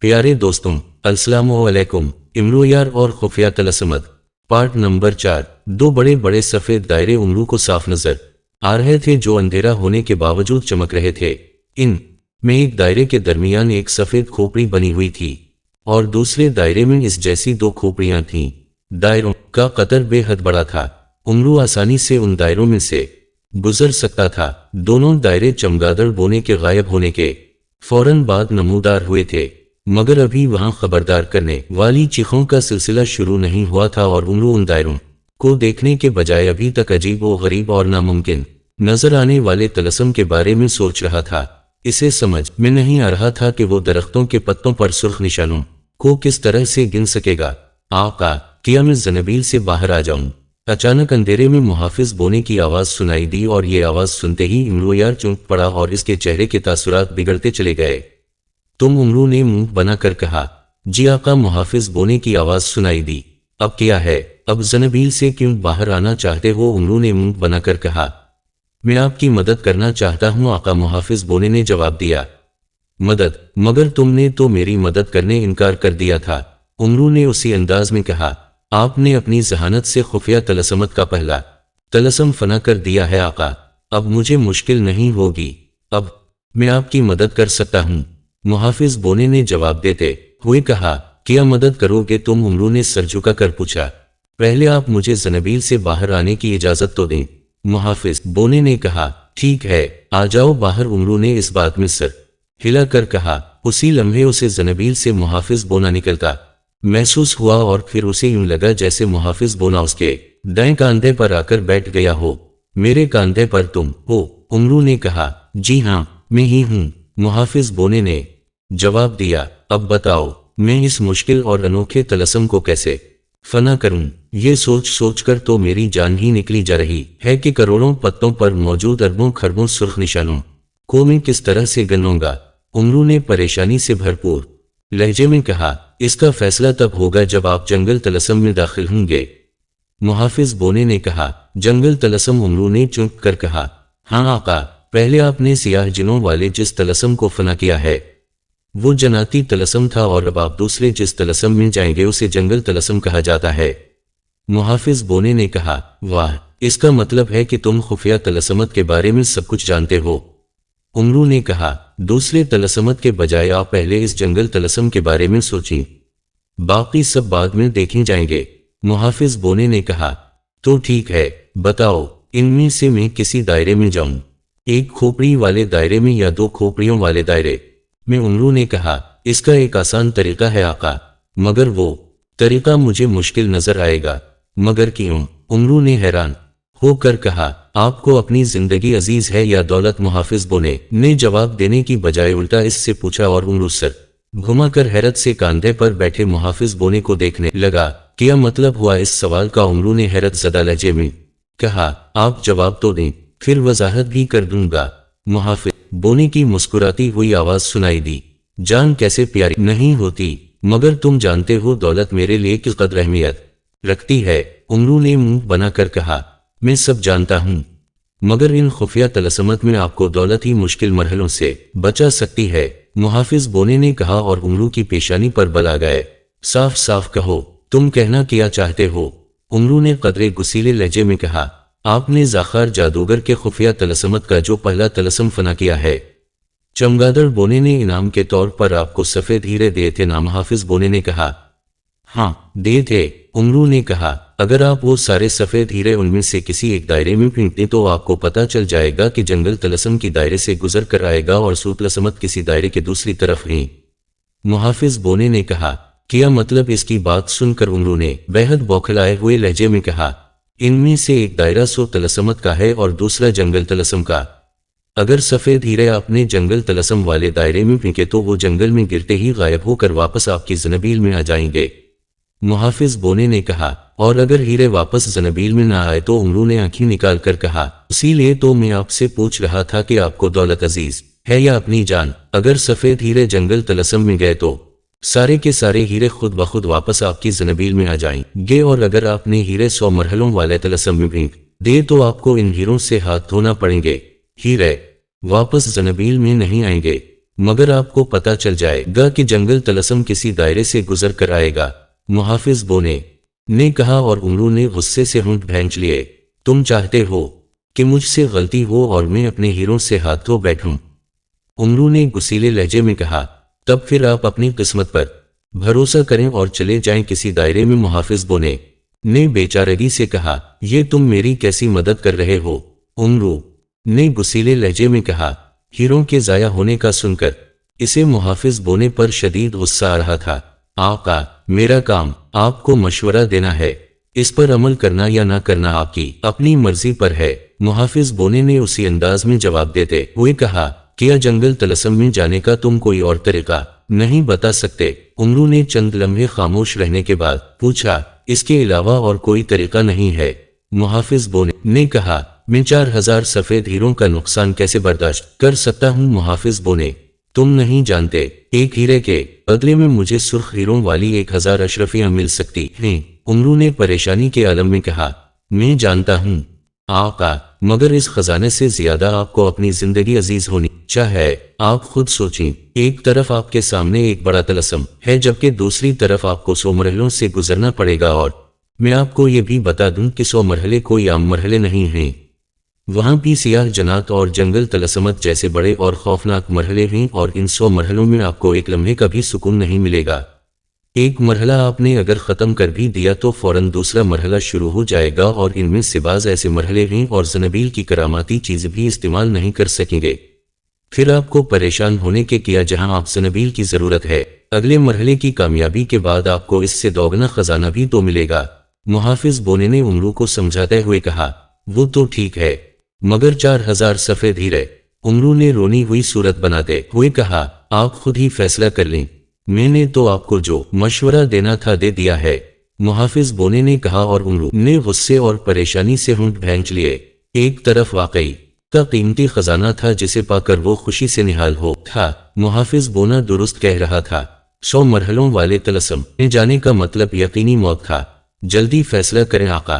پیارے دوستوں، السلام علیکم۔ امرو یار اور خفیہ طلسمات پارٹ نمبر 4۔ دو بڑے بڑے سفید دائرے امرو کو صاف نظر آ رہے تھے جو اندھیرا ہونے کے باوجود چمک رہے تھے۔ ان میں ایک دائرے کے درمیان ایک سفید کھوپڑی بنی ہوئی تھی اور دوسرے دائرے میں اس جیسی دو کھوپڑیاں تھیں۔ دائروں کا قطر بے حد بڑا تھا، امرو آسانی سے ان دائروں میں سے گزر سکتا تھا۔ دونوں دائرے چمگادڑ بونے کے غائب ہونے کے فوراً بعد نمودار ہوئے تھے، مگر ابھی وہاں خبردار کرنے والی چیخوں کا سلسلہ شروع نہیں ہوا تھا اور امرو ان دائروں کو دیکھنے کے بجائے ابھی تک عجیب و غریب اور ناممکن نظر آنے والے طلسم کے بارے میں سوچ رہا تھا۔ اسے سمجھ میں نہیں آ رہا تھا کہ وہ درختوں کے پتوں پر سرخ نشانوں کو کس طرح سے گن سکے گا۔ آقا، کیا میں زنبیل سے باہر آ جاؤں؟ اچانک اندھیرے میں محافظ بونے کی آواز سنائی دی اور یہ آواز سنتے ہی امرو یار چونک پڑا اور اس کے چہرے کے تاثرات بگڑتے چلے گئے۔ تم؟ امرو نے منہ بنا کر کہا۔ جی آقا، محافظ بونے کی آواز سنائی دی۔ اب کیا ہے؟ اب زنبیل سے کیوں باہر آنا چاہتے ہو؟ امرو نے منہ بنا کر کہا۔ میں آپ کی مدد کرنا چاہتا ہوں آقا، محافظ بونے نے جواب دیا۔ مدد؟ مگر تم نے تو میری مدد کرنے انکار کر دیا تھا، امرو نے اسی انداز میں کہا۔ آپ نے اپنی ذہانت سے خفیہ طلسمات کا پہلا طلسم فنا کر دیا ہے آقا، اب مجھے مشکل نہیں ہوگی، اب میں آپ کی مدد کر سکتا ہوں، محافظ بونے نے جواب دیتے ہوئے کہا۔ کیا مدد کرو گے تم؟ امرو نے سر جھکا کر پوچھا۔ پہلے آپ مجھے زنبیل سے باہر آنے کی اجازت تو دیں، محافظ بونے نے کہا۔ ٹھیک ہے، آ جاؤ باہر، امرو نے اس بات میں سر ہلا کر کہا۔ اسی لمحے اسے زنبیل سے محافظ بونا نکلتا محسوس ہوا اور پھر اسے یوں لگا جیسے محافظ بونا اس کے دائیں کاندھے پر آ کر بیٹھ گیا ہو۔ میرے کاندھے پر تم ہو؟ امرو نے کہا۔ جی ہاں، میں ہی ہوں، محافظ بونے نے جواب دیا۔ اب بتاؤ، میں اس مشکل اور انوکھے طلسم کو کیسے فنا کروں؟ یہ سوچ سوچ کر تو میری جان ہی نکلی جا رہی ہے کہ کروڑوں پتوں پر موجود اربوں خربوں سرخ نشانوں کو میں کس طرح سے گنوں گا؟ امرو نے پریشانی سے بھرپور لہجے میں کہا۔ اس کا فیصلہ تب ہوگا جب آپ جنگل طلسم میں داخل ہوں گے، محافظ بونے نے کہا۔ جنگل طلسم؟ امرو نے چونک کر کہا۔ ہاں آقا، پہلے آپ نے سیاہ جنوں والے جس طلسم کو فنا کیا ہے وہ جناتی طلسم تھا، اور اب آپ دوسرے جس طلسم میں جائیں گے اسے جنگل طلسم کہا جاتا ہے، محافظ بونے نے کہا۔ واہ، اس کا مطلب ہے کہ تم خفیہ طلسمات کے بارے میں سب کچھ جانتے ہو، امرو نے کہا۔ دوسرے طلسمات کے بجائے آپ پہلے اس جنگل طلسم کے بارے میں سوچیں، باقی سب بعد میں دیکھیں جائیں گے، محافظ بونے نے کہا۔ تو ٹھیک ہے، بتاؤ، ان میں سے میں کسی دائرے میں جاؤں؟ ایک کھوپڑی والے دائرے میں یا دو کھوپڑیوں والے دائرے میں؟ امرو نے کہا۔ اس کا ایک آسان طریقہ ہے آقا، مگر وہ طریقہ مجھے مشکل نظر آئے گا۔ مگر کیوں؟ امرو نے حیران ہو کر کہا۔ آپ کو اپنی زندگی عزیز ہے یا دولت؟ محافظ بونے نے جواب دینے کی بجائے الٹا اس سے پوچھا اور امرو سر گھما کر حیرت سے کاندھے پر بیٹھے محافظ بونے کو دیکھنے لگا۔ کیا مطلب ہوا اس سوال کا؟ امرو نے حیرت زدہ لہجے میں کہا۔ آپ جواب تو دیں، پھر وضاحت بھی کر دوں گا، محافظ بونے کی مسکراتی ہوئی آواز سنائی دی۔ جان کیسے پیاری نہیں ہوتی، مگر تم جانتے ہو دولت میرے لیے کس قدر اہمیت رکھتی ہے، امرو نے منہ بنا کر کہا۔ میں سب جانتا ہوں، مگر ان خفیہ طلسمات میں آپ کو دولت ہی مشکل مرحلوں سے بچا سکتی ہے، محافظ بونے نے کہا اور امرو کی پیشانی پر بل آ گئے۔ صاف صاف کہو، تم کہنا کیا چاہتے ہو، امرو نے قدرے غصیلے لہجے میں کہا۔ آپ نے ذاخار جادوگر کے خفیہ طلسمات کا جو پہلا طلسم فنا کیا ہے، چمگادڑ بونے نے انعام کے طور پر آپ کو سفید ہیرے دیے تھے نا؟ محافظ بونے نے کہا۔ ہاں، دیے تھے، امرو نے کہا۔ اگر آپ وہ سارے سفید ہیرے ان میں سے کسی ایک دائرے میں پھینک دیں تو آپ کو پتہ چل جائے گا کہ جنگل طلسم کی دائرے سے گزر کر آئے گا اور سو طلسمات کسی دائرے کے دوسری طرف ہیں، محافظ بونے نے کہا۔ کیا مطلب؟ اس کی بات سن کر امرو نے بے حد بوکھلائے ہوئے لہجے میں کہا۔ ان میں سے ایک دائرہ سو طلسمات کا ہے اور دوسرا جنگل طلسم کا۔ اگر سفید ہیرے آپ نے جنگل طلسم والے دائرے میں پھینکے تو وہ جنگل میں گرتے ہی غائب ہو کر واپس آپ کی زنبیل میں آ جائیں گے، محافظ بونے نے کہا۔ اور اگر ہیرے واپس زنبیل میں نہ آئے تو؟ امرو نے آنکھیں نکال کر کہا۔ اسی لیے تو میں آپ سے پوچھ رہا تھا کہ آپ کو دولت عزیز ہے یا اپنی جان؟ اگر سفید ہیرے جنگل طلسم میں گئے تو سارے کے سارے ہیرے خود بخود واپس آپ کی زنبیل میں آ جائیں گے، اور اگر آپ نے ہیرے 100 مرحلوں والے طلسم میں پھینک دے تو آپ کو ان ہیروں سے ہاتھ دھونا پڑیں گے، ہیرے واپس زنبیل میں نہیں آئیں گے، مگر آپ کو پتا چل جائے گا کہ جنگل طلسم کسی دائرے سے گزر کر آئے گا۔ محافظ بونے نے کہا اور امرو نے غصے سے ہونٹ بھینچ لیے۔ تم چاہتے ہو کہ مجھ سے غلطی ہو اور میں اپنے ہیروں سے ہاتھ دھو بیٹھوں؟ امرو نے غصیلے لہجے میں کہا۔ تب پھر آپ اپنی قسمت پر بھروسہ کریں اور چلے جائیں کسی دائرے میں۔ محافظ بونے نے بے چارگی سے کہا۔ یہ تم میری کیسی مدد کر رہے ہو؟ امرو نے غصیلے لہجے میں کہا۔ ہیروں کے ضائع ہونے کا سن کر اسے محافظ بونے پر شدید غصہ آ رہا تھا۔ آقا، میرا کام آپ کو مشورہ دینا ہے، اس پر عمل کرنا یا نہ کرنا آپ کی اپنی مرضی پر ہے۔ محافظ بونے نے اسی انداز میں جواب دیتے ہوئے کہا۔ کیا جنگل طلسم میں جانے کا تم کوئی اور طریقہ نہیں بتا سکتے؟ امرو نے چند لمحے خاموش رہنے کے بعد پوچھا۔ اس کے علاوہ اور کوئی طریقہ نہیں ہے؟ محافظ بونے نے کہا۔ میں 4000 سفید ہیروں کا نقصان کیسے برداشت کر سکتا ہوں؟ محافظ بونے تم نہیں جانتے، ایک ہیرے کے بدلے میں مجھے سرخ ہیروں والی 1000 اشرفیاں مل سکتی ہیں۔ امرو نے پریشانی کے عالم میں کہا۔ میں جانتا ہوں آقا، مگر اس خزانے سے زیادہ آپ کو اپنی زندگی عزیز ہونی چاہیے۔ آپ خود سوچیں، ایک طرف آپ کے سامنے ایک بڑا طلسم ہے جبکہ دوسری طرف آپ کو 100 مرحلوں سے گزرنا پڑے گا، اور میں آپ کو یہ بھی بتا دوں کہ 100 مرحلے کوئی عام مرحلے نہیں ہیں، وہاں بھی سیاہ جنات اور جنگل طلسمت جیسے بڑے اور خوفناک مرحلے ہیں، اور ان 100 مرحلوں میں آپ کو ایک لمحے کا بھی سکون نہیں ملے گا۔ ایک مرحلہ آپ نے اگر ختم کر بھی دیا تو فوراً دوسرا مرحلہ شروع ہو جائے گا، اور ان میں سے بعض ایسے مرحلے ہیں اور زنبیل کی کراماتی چیزیں بھی استعمال نہیں کر سکیں گے۔ پھر آپ کو پریشان ہونے کے کیا جہاں آپ زنبیل کی ضرورت ہے، اگلے مرحلے کی کامیابی کے بعد آپ کو اس سے دوگنا خزانہ بھی تو ملے گا۔ محافظ بونے نے امرو کو سمجھاتے ہوئے کہا۔ وہ تو ٹھیک ہے، مگر 4000 سفید ہیرے؟ امرو نے رونی ہوئی صورت بناتے ہوئے کہا۔ آپ خود ہی فیصلہ کر لیں، میں نے تو آپ کو جو مشورہ دینا تھا دے دیا ہے، محافظ بونے نے کہا، اور امرو نے غصے اور پریشانی سے ہونٹ بھینچ لیے۔ ایک طرف واقعی کا قیمتی خزانہ تھا جسے پا کر وہ خوشی سے نہال ہو تھا۔ محافظ بونا درست کہہ رہا تھا، 100 مرحلوں والے طلسم میں جانے کا مطلب یقینی موت تھا۔ جلدی فیصلہ کریں آقا،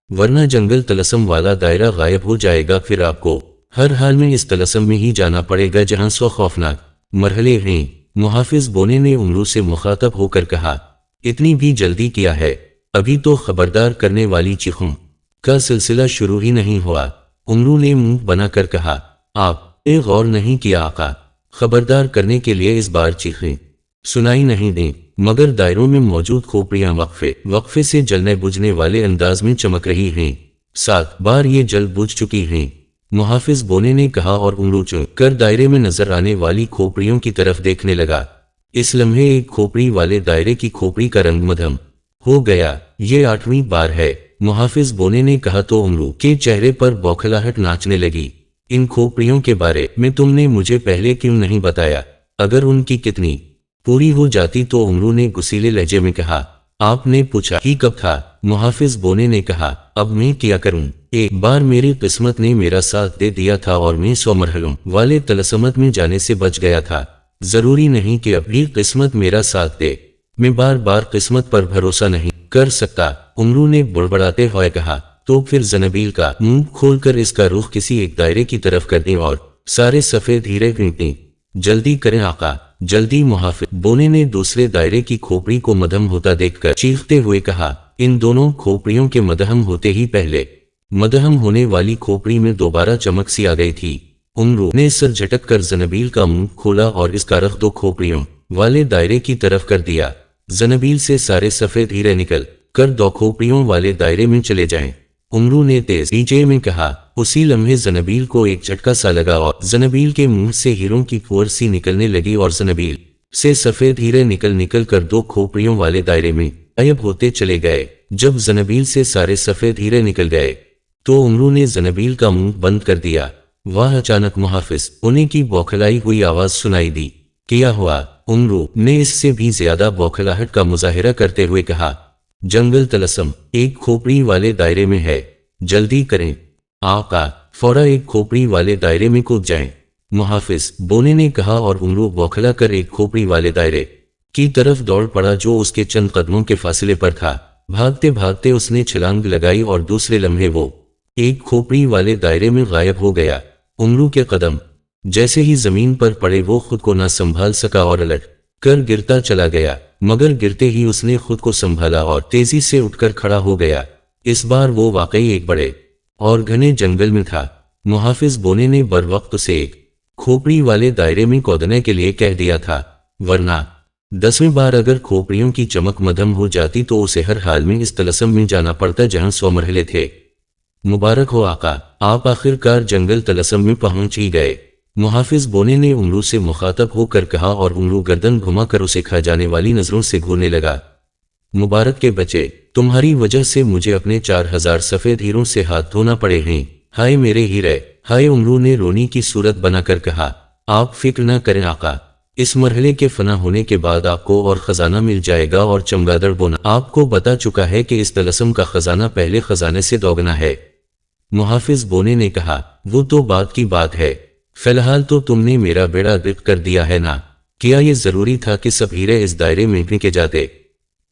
ورنہ جنگل طلسم والا دائرہ غائب ہو جائے گا، پھر آپ کو ہر حال میں اس طلسم میں ہی جانا پڑے گا جہاں 100 خوفناک مرحلے ہیں۔ محافظ بونے نے امرو سے مخاطب ہو کر کہا۔ اتنی بھی جلدی کیا ہے؟ ابھی تو خبردار کرنے والی چیخوں کا سلسلہ شروع ہی نہیں ہوا۔ امرو نے منہ بنا کر کہا۔ آپ نے غور نہیں کیا آقا، خبردار کرنے کے لیے اس بار چیخیں سنائی نہیں دیں، مگر دائروں میں موجود کھوپڑیاں وقفے سے جلنے بجھنے والے انداز میں چمک رہی ہیں۔ 7 بار یہ جل بجھ چکی ہیں، محافظ بونے نے کہا، اور امرو چونک کر دائرے میں نظر آنے والی کھوپڑیوں کی طرف دیکھنے لگا۔ اس لمحے ایک کھوپڑی والے دائرے کی کھوپڑی کا رنگ مدھم ہو گیا۔ یہ 8ویں بار ہے، محافظ بونے نے کہا تو امرو کے چہرے پر بوکھلاہٹ ناچنے لگی۔ ان کھوپڑیوں کے بارے میں تم نے مجھے پہلے کیوں نہیں بتایا؟ اگر ان کی کتنی پوری ہو جاتی تو امرو نے غصیلے لہجے میں کہا۔ آپ نے پوچھا ہی کب تھا؟ محافظ بونے نے کہا۔ اب میں کیا کروں؟ ایک بار میری قسمت نے میرا ساتھ دے دیا تھا اور میں 100 مرحلوں والے طلسمت میں جانے سے بچ گیا تھا۔ ضروری نہیں کہ اب بھی قسمت میرا ساتھ دے، میں بار بار قسمت پر بھروسہ نہیں کر سکتا، امرو نے بڑبڑاتے ہوئے کہا۔ تو پھر زنبیل کا منہ کھول کر اس کا رخ کسی ایک دائرے کی طرف کر دیں اور سارے سفید ہیرے گن دیں۔ جلدی کریں آقا، جلدی، محافظ بونے نے دوسرے دائرے کی کھوپڑی کو مدھم ہوتا دیکھ کر چیختے ہوئے کہا۔ ان دونوں کھوپڑیوں کے مدھم ہوتے ہی پہلے مدھم ہونے والی کھوپڑی میں دوبارہ چمک سی آ گئی تھی۔ امرو نے سر جھٹک کر زنبیل کا منہ کھولا اور اس کا رخ 2 کھوپڑیوں والے دائرے کی طرف کر دیا۔ زنبیل سے سارے سفید ہیرے نکل کر 2 کھوپڑیوں والے دائرے میں چلے جائیں، امرو نے تیز نیچے میں کہا۔ اسی لمحے زنبیل کو ایک جھٹکا سا لگا اور زنبیل کے منہ سے ہیروں کی پھوار سی نکلنے لگی اور زنبیل سے سفید ہیرے نکل کر 2 کھوپڑیوں والے دائرے میں غائب ہوتے چلے گئے۔ جب زنبیل سے سارے سفید ہیرے نکل گئے تو امرو نے زنبیل کا منہ بند کر دیا۔ واہ! اچانک محافظ بونے کی بوکھلائی ہوئی آواز سنائی دی۔ کیا ہوا؟ امرو نے اس سے بھی زیادہ بوکھلاہٹ کا مظاہرہ کرتے ہوئے کہا۔ جنگل طلسم ایک کھوپڑی والے دائرے میں ہے، جلدی کریں آقا، فورا ایک کھوپڑی والے دائرے میں کود جائیں، محافظ بونے نے کہا، اور امرو بوکھلا کر ایک کھوپڑی والے دائرے کی طرف دوڑ پڑا جو اس کے چند قدموں کے فاصلے پر تھا۔ بھاگتے بھاگتے اس نے چھلانگ لگائی اور دوسرے لمحے وہ ایک کھوپڑی والے دائرے میں غائب ہو گیا۔ امرو کے قدم जैसे ही जमीन पर पड़े वो खुद को न संभाल सका और अलट कर गिरता चला गया, मगर गिरते ही उसने खुद को संभाला और तेजी से उठकर खड़ा हो गया। इस बार वो वाकई एक बड़े और घने जंगल में था। मुहाफिज बोने ने बर वक्त उसे एक खोपड़ी वाले दायरे में कूदने के लिए कह दिया था, वरना 10वीं बार अगर खोपड़ियों की चमक मध्यम हो जाती तो उसे हर हाल में इस तलस्सुम में जाना पड़ता जहां 100 मरहले थे। मुबारक हो आका, आप आखिरकार जंगल तलस्सुम में पहुंच ही गए। मुहाफिज बोने ने उमरू से मुखातब होकर कहा और उमरू गर्दन घुमाकर उसे खा जाने वाली नजरों से घूरने लगा। मुबारक के बच्चे, तुम्हारी वजह से मुझे अपने 4000 सफेद हीरों से हाथ धोना पड़े हैं। हाय मेरे हीरे, हाय। उमरू ने रोनी की सूरत बनाकर कहा, आप फिक्र न करें आका, इस मरहले के फना होने के बाद आपको और खजाना मिल जाएगा। और चमगादड़ बोना आपको बता चुका है कि इस तलस्सुम का खजाना पहले खजाने से दोगुना है। मुहाफिज बोने ने कहा, वो तो बात की बात है, फिलहाल तो तुमने मेरा बेड़ा गर्क कर दिया है ना। क्या ये जरूरी था कि सब हीरे इस दायरे में फेंके जाते?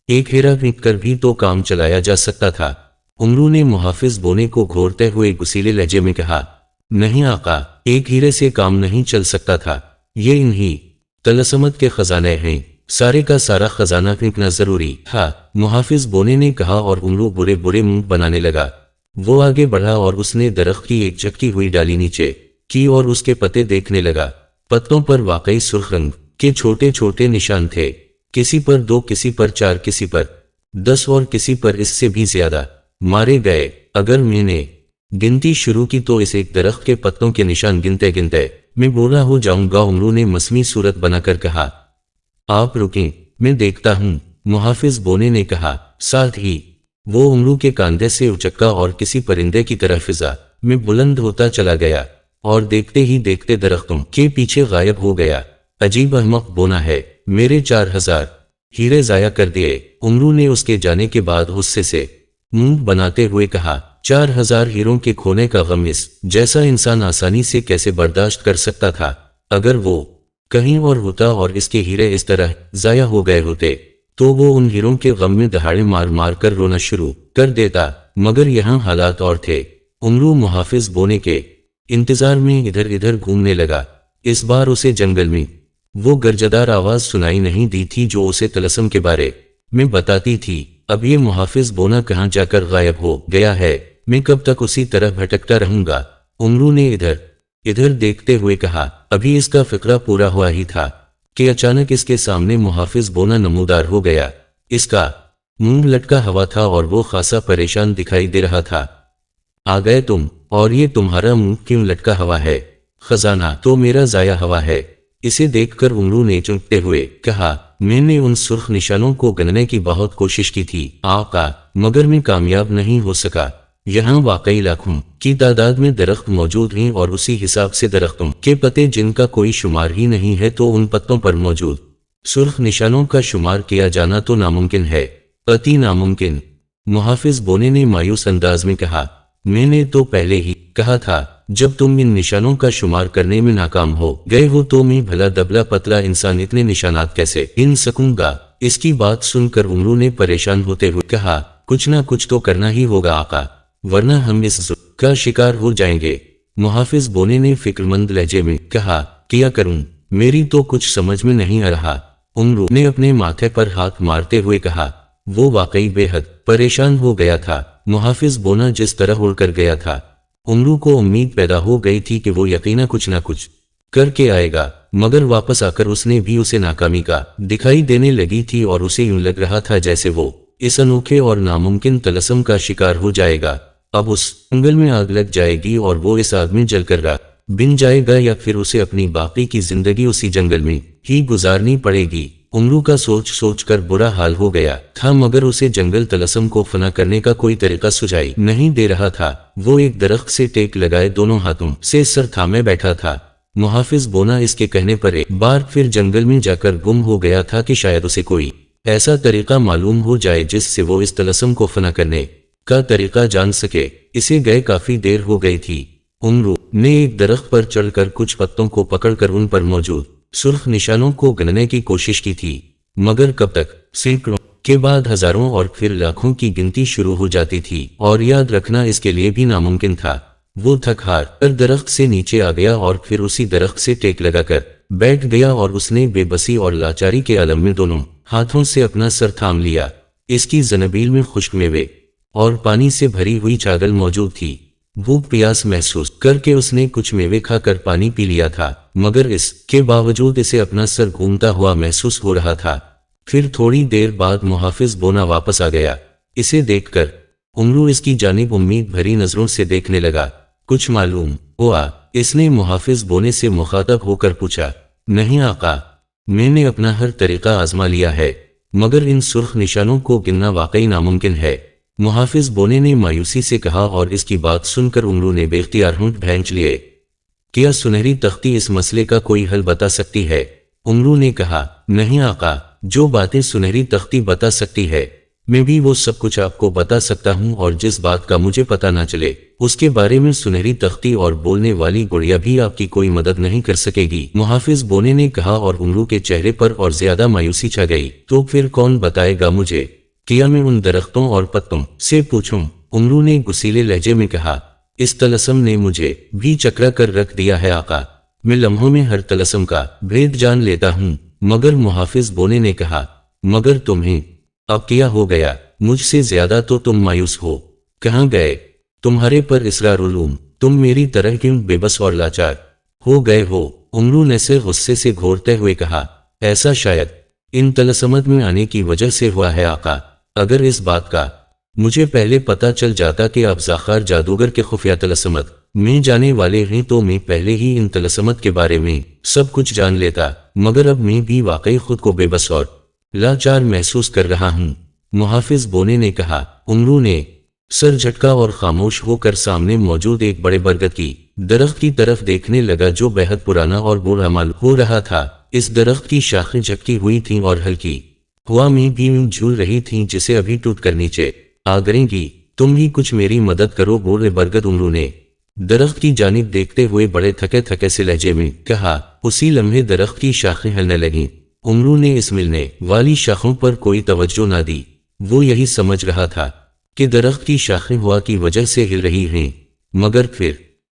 एक हीरा फेंक कर भी तो काम चलाया जा सकता था। उमरू ने मुहाफिज बोने को घोरते हुए गुस्सीले लहजे में कहा, नहीं आका, एक हीरे से काम नहीं चल सकता था। ये इन्हीं तलस्सुम के खजाने हैं, सारे का सारा खजाना फेंकना जरूरी था। मुहाफिज बोने ने कहा और उमरू बुरे बुरे मुंह बनाने लगा। वो आगे बढ़ा और उसने दरख्त की एक झुकी हुई डाली नीचे की और उसके पत्ते देखने लगा। पत्तों पर वाकई सुर्ख रंग के छोटे छोटे निशान थे, किसी पर 2, किसी पर 4, किसी पर 10 और किसी पर इससे भी ज्यादा मारे गए। अगर मैंने गिनती शुरू की तो इस एक दरख्त के पत्तों के निशान गिनते गिनते मैं बूढ़ा हो जाऊंगा। उमरू ने मसमी सूरत बनाकर कहा, आप रुकें, मैं देखता हूं। मुहाफिज बोने ने कहा। साथ ही वो उमरू के कांधे से उचक्का और किसी परिंदे की तरह फिजा में बुलंद होता चला गया और देखते ही देखते दरख्तों के पीछे गायब हो गया। अजीब अहमक बोना है, मेरे 4000 हीरे जाया कर दिए। उमरू ने उसके जाने के बाद गुस्से से मुंह बनाते हुए कहा, 4000 हीरों के खोने का गम इस जैसा इंसान आसानी से कैसे बर्दाश्त कर सकता था? अगर वो कहीं और होता और इसके हीरे इस तरह जाया हो गए होते तो वो उन हीरों के गम में दहाड़े मार मार कर रोना शुरू कर देता, मगर यहाँ हालात और थे। उमरू मुहाफिज बोने के इंतजार में इधर इधर घूमने लगा। इस बार उसे जंगल में वो गर्जदार आवाज सुनाई नहीं दी थी जो उसे तलस्सुम के बारे में बताती थी। अब ये मुहाफिज बोना कहाँ जाकर गायब हो गया है? मैं कब तक उसी तरह भटकता रहूंगा? उमरू ने इधर इधर देखते हुए कहा। अभी इसका फिक्रा पूरा हुआ ही था कि अचानक इसके सामने मुहाफिज बोना नमूदार हो गया। इसका मुंह लटका हुआ था और वो खासा परेशान दिखाई दे रहा था। आ गए तुम? और ये तुम्हारा मुंह क्यों लटका हुआ है? खजाना तो मेरा जाया हुआ है। इसे देखकर उमरू ने चौंकते हुए कहा, मैंने उन सुर्ख निशानों को गिनने की बहुत कोशिश की थी आका, मगर मैं कामयाब नहीं हो सका। यहाँ वाकई लाखों की तादाद में दरख्त मौजूद हैं और उसी हिसाब से दरख्तों के पत्ते जिनका कोई शुमार ही नहीं है, तो उन पत्तों पर मौजूद सुर्ख निशानों का शुमार किया जाना तो नामुमकिन है, अति नामुमकिन। मुहाफिज बोने ने मायूस अंदाज में कहा, मैंने तो पहले ही कहा था जब तुम इन निशानों का शुमार करने में नाकाम हो गए हो तो मैं भला दबला पतला इंसान इतने निशानात कैसे गिन सकूंगा? इसकी बात सुनकर उमरू ने परेशान होते हुए कहा, कुछ ना कुछ तो करना ही होगा आका, वरना हम इस जुल्म का शिकार हो जाएंगे। मुहाफिज बोने ने फिक्रमंद लहजे में कहा, क्या करूं? मेरी तो कुछ समझ में नहीं आ रहा। उमरू ने अपने माथे पर हाथ मारते हुए कहा। वो वाकई बेहद परेशान हो गया था। मुहाफिज बोना जिस तरह उड़कर गया था, उमरू को उम्मीद पैदा हो गई थी कि वो यकीनन कुछ ना कुछ करके आएगा, मगर वापस आकर उसने भी उसे नाकामी का दिखाई देने लगी थी और उसे यूं लग रहा था जैसे वो इस अनोखे और नामुमकिन तलस्सुम का शिकार हो जाएगा। अब उस जंगल में आग लग जाएगी और वो इस आग में जलकर राख बिन जाएगा, या फिर उसे अपनी बाकी की जिंदगी उसी जंगल में ही गुजारनी पड़ेगी। उमरू का सोच सोच कर बुरा हाल हो गया था, मगर उसे जंगल तलस्सुम को फना करने का कोई तरीका सुझाई नहीं दे रहा था। वो एक दरख्त से टेक लगाए दोनों हाथों से सर थामे बैठा था। मुहाफिज बोना इसके कहने पर एक बार फिर जंगल में जाकर गुम हो गया था कि शायद उसे कोई ऐसा तरीका मालूम हो जाए जिससे वो इस तलस्सुम को फना करने का तरीका जान सके। इसे गए काफी देर हो गई थी। उमरू ने एक दरख्त पर चढ़कर कुछ पत्तों को पकड़कर उन पर मौजूद सुर्ख निशानों को गिनने की कोशिश की थी, मगर कब तक सैकड़ों के बाद हजारों और फिर लाखों की गिनती शुरू हो जाती थी और याद रखना इसके लिए भी नामुमकिन था। وہ تھک ہار کر درخت سے نیچے آ گیا اور پھر اسی درخت سے ٹیک لگا کر بیٹھ گیا اور اس نے بے بسی اور لاچاری کے عالم میں دونوں ہاتھوں سے اپنا سر تھام لیا۔ اس کی زنبیل میں خشک میوے اور پانی سے بھری ہوئی چاگل موجود تھی۔ بھوک پیاس محسوس کر کے اس نے کچھ میوے کھا کر پانی پی لیا تھا، مگر اس کے باوجود اسے اپنا سر گھومتا ہوا محسوس ہو رہا تھا۔ پھر تھوڑی دیر بعد محافظ بونا واپس آ گیا۔ اسے دیکھ کر امرو اس کی جانب امید بھری نظروں سے دیکھنے لگا۔ کچھ معلوم ہوا؟ اس نے محافظ بونے سے مخاطب ہو کر پوچھا۔ نہیں آقا، میں نے اپنا ہر طریقہ آزما لیا ہے، مگر ان سرخ نشانوں کو گننا واقعی ناممکن ہے، محافظ بونے نے مایوسی سے کہا، اور اس کی بات سن کر امرو نے بے اختیار ہونٹ بھینچ لیے۔ کیا سنہری تختی اس مسئلے کا کوئی حل بتا سکتی ہے؟ امرو نے کہا۔ نہیں آقا، جو باتیں سنہری تختی بتا سکتی ہے میں بھی وہ سب کچھ آپ کو بتا سکتا ہوں، اور جس بات کا مجھے پتہ نہ چلے اس کے بارے میں سنہری تختی اور بولنے والی گڑیا بھی آپ کی کوئی مدد نہیں کر سکے گی، محافظ بونے نے کہا، اور امرو کے چہرے پر اور زیادہ مایوسی چھا گئی۔ تو پھر کون بتائے گا مجھے؟ کیا میں ان درختوں اور پتوں سے پوچھوں؟ امرو نے گسیلے لہجے میں کہا۔ اس طلسم نے مجھے بھی چکرا کر رکھ دیا ہے آقا، میں لمحوں میں ہر طلسم کا بھید جان لیتا ہوں۔ مگر محافظ بونے نے کہا، مگر تمہیں اب کیا ہو گیا؟ مجھ سے زیادہ تو تم مایوس ہو۔ کہاں گئے تمہارے پر اسرار علوم؟ تم میری طرح کیوں بے بس اور لاچار ہو گئے ہو؟ امرو نے سے غصے سے گھورتے ہوئے کہا، ایسا شاید ان طلسمت میں آنے کی وجہ سے ہوا ہے آقا، اگر اس بات کا مجھے پہلے پتا چل جاتا کہ آپ زاخار جادوگر کے خفیہ طلسمت میں جانے والے ہیں تو میں پہلے ہی ان طلسمت کے بارے میں سب کچھ جان لیتا، مگر اب میں بھی واقعی خود کو بے بس اور لاچار محسوس کر رہا ہوں، محافظ بونے نے کہا۔ امرو نے سر جھٹکا اور خاموش ہو کر سامنے موجود ایک بڑے برگد کی درخت کی طرف دیکھنے لگا جو بہت پرانا اور برا معلوم ہو رہا تھا۔ اس درخت کی شاخیں جھپکی ہوئی تھیں اور ہلکی ہوا میں بھی جھول رہی تھیں جسے ابھی ٹوٹ کر نیچے آ گریں گی۔ تم ہی کچھ میری مدد کرو، بولے برگد۔ امرو نے درخت کی جانب دیکھتے ہوئے بڑے تھکے تھکے سے لہجے میں کہا۔ اسی لمحے درخت کی شاخیں ہلنے لگیں۔ امرو نے اس ملنے والی شاخوں پر کوئی توجہ نہ دی، وہ یہی سمجھ رہا تھا کہ درخت کی شاخیں ہوا کی وجہ سے ہل رہی ہیں، مگر پھر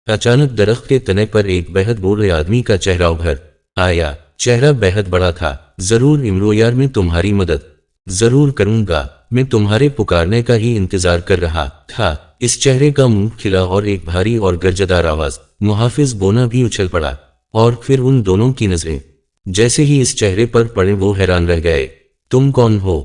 اچانک درخت کے تنے پر ایک بہت بوڑھے آدمی کا چہرہ ابھر آیا۔ چہرہ بہت بڑا تھا۔ ضرور امرو یار، میں تمہاری مدد ضرور کروں گا، میں تمہارے پکارنے کا ہی انتظار کر رہا تھا۔ اس چہرے کا منہ کھلا اور ایک بھاری اور گرجدار آواز۔ محافظ بونا بھی اچھل پڑا، اور پھر ان دونوں کی نظریں جیسے ہی اس چہرے پر پڑے وہ حیران رہ گئے۔ تم کون ہو؟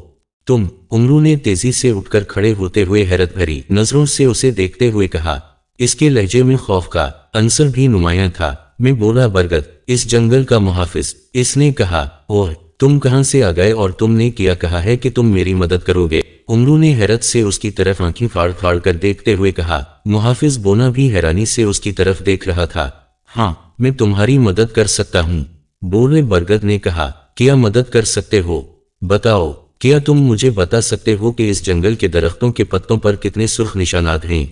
تم؟ امرو نے تیزی سے اٹھ کر کھڑے ہوتے ہوئے حیرت بھری نظروں سے اسے دیکھتے ہوئے کہا۔ اس کے لہجے میں خوف کا عنصر بھی نمایاں تھا۔ میں بولا برگد، اس جنگل کا محافظ۔ اس نے کہا، اوہ، تم کہاں سے آ گئے اور تم نے کیا کہا ہے کہ تم میری مدد کرو گے؟ امرو نے حیرت سے اس کی طرف آنکھیں پھاڑ پھاڑ کر دیکھتے ہوئے کہا۔ محافظ بونا بھی حیرانی سے اس کی طرف دیکھ رہا تھا۔ ہاں، میں تمہاری مدد کر سکتا ہوں، بولے برگد نے کہا۔ کیا مدد کر سکتے ہو؟ بتاؤ، کیا تم مجھے بتا سکتے ہو کہ اس جنگل کے درختوں کے پتوں پر کتنے سرخ نشانات ہیں؟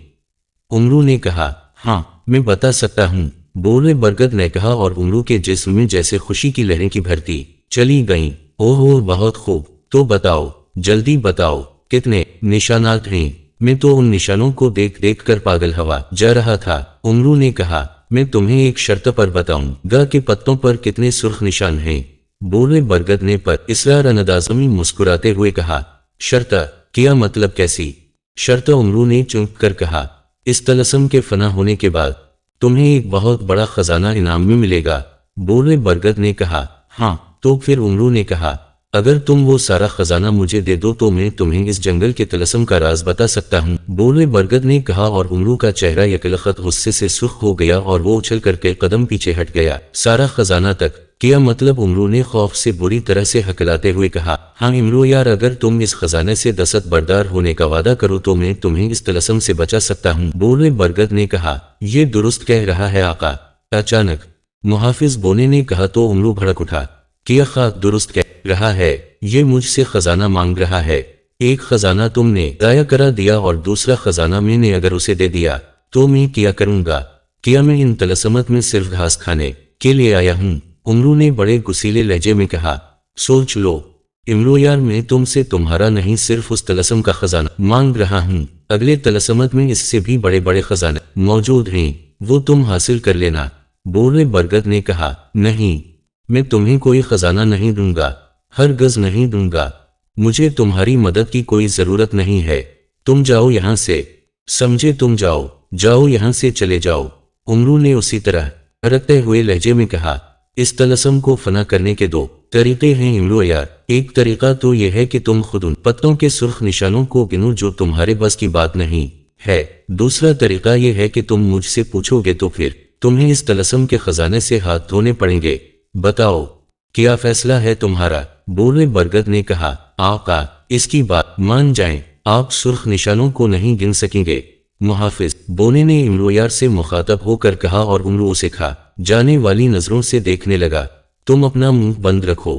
امرو نے کہا، ہاں، میں بتا سکتا ہوں، بولے برگد نے کہا، اور امرو کے جسم میں جیسے خوشی کی لہریں کی بھرتی چلی گئیں۔ اوہ، بہت خوب، تو بتاؤ، جلدی بتاؤ، کتنے نشانات ہیں؟ میں تو ان نشانوں کو دیکھ دیکھ کر پاگل ہوا جا رہا تھا۔ امرو نے کہا، میں تمہیں ایک شرط پر بتاؤں گا کہ پتوں پر کتنے سرخ نشان ہیں، بولے برگد نے پر اصرار انداز میں مسکراتے ہوئے کہا۔ شرط؟ کیا مطلب؟ کیسی شرط؟ امرو نے چونک کر کہا، اس طلسم کے فنا ہونے کے بعد تمہیں ایک بہت بڑا خزانہ انعام میں ملے گا، بولے برگد نے کہا۔ ہاں، تو پھر؟ امرو نے کہا، اگر تم وہ سارا خزانہ مجھے دے دو تو میں تمہیں اس جنگل کے طلسم کا راز بتا سکتا ہوں، بولے برگد نے کہا، اور امرو کا چہرہ یکلخت غصے سے سرخ ہو گیا اور وہ اچھل کر کے قدم پیچھے ہٹ گیا۔ سارا خزانہ تک؟ کیا مطلب؟ امرو نے خوف سے بری طرح سے ہکلاتے ہوئے کہا۔ ہاں امرو یار، اگر تم اس خزانے سے دست بردار ہونے کا وعدہ کرو تو میں تمہیں اس طلسم سے بچا سکتا ہوں، بولے برگد نے کہا۔ یہ درست کہہ رہا ہے آقا، اچانک محافظ بونے نے کہا تو امرو بھڑک اٹھا۔ کیا خاک درست کہہ رہا ہے؟ یہ مجھ سے خزانہ مانگ رہا ہے۔ ایک خزانہ تم نے ضائع کرا دیا اور دوسرا خزانہ میں نے اگر اسے دے دیا تو میں کیا کروں گا؟ کیا میں ان طلسمت میں صرف گھاس کھانے کے لیے آیا ہوں؟ امرو نے بڑے گسیلے لہجے میں کہا۔ سوچ لو، इमरो यार, मैं तुमसे तुम्हारा नहीं सिर्फ उस तलस्म का खजाना मांग रहा हूँ। अगले तलस्मत में इससे भी बड़े बड़े खजाने मौजूद हैं, वो तुम हासिल कर लेना। बोले बरगद ने कहा, नहीं, मैं तुम्हें कोई खजाना नहीं दूंगा, हरगिज़ नहीं दूंगा। मुझे तुम्हारी मदद की कोई जरूरत नहीं है। तुम जाओ यहाँ से, समझे? तुम जाओ, जाओ यहाँ से, चले जाओ। उमरू ने उसी तरह हरकते हुए लहजे में कहा, इस तलस्म को फना करने के दो तरीके हैं इमरो यार। एक तरीका तो यह है कि तुम खुद उन पत्तों के सुर्ख निशानों को गिनो जो तुम्हारे बस की बात नहीं है। दूसरा तरीका यह है कि तुम मुझसे पूछोगे तो फिर तुम्हें इस तलस्म के खजाने से हाथ धोने पड़ेंगे। बताओ, क्या फैसला है तुम्हारा? बोले बरगद ने कहा, आका, इसकी बात मान जाएं, आप सुर्ख निशानों को नहीं गिन सकेंगे। मुहाफिज बोने ने इमरो यार से मुखातब होकर कहा और उमरू उसे खा जाने वाली नजरों से देखने लगा। तुम अपना मुंह बंद रखो,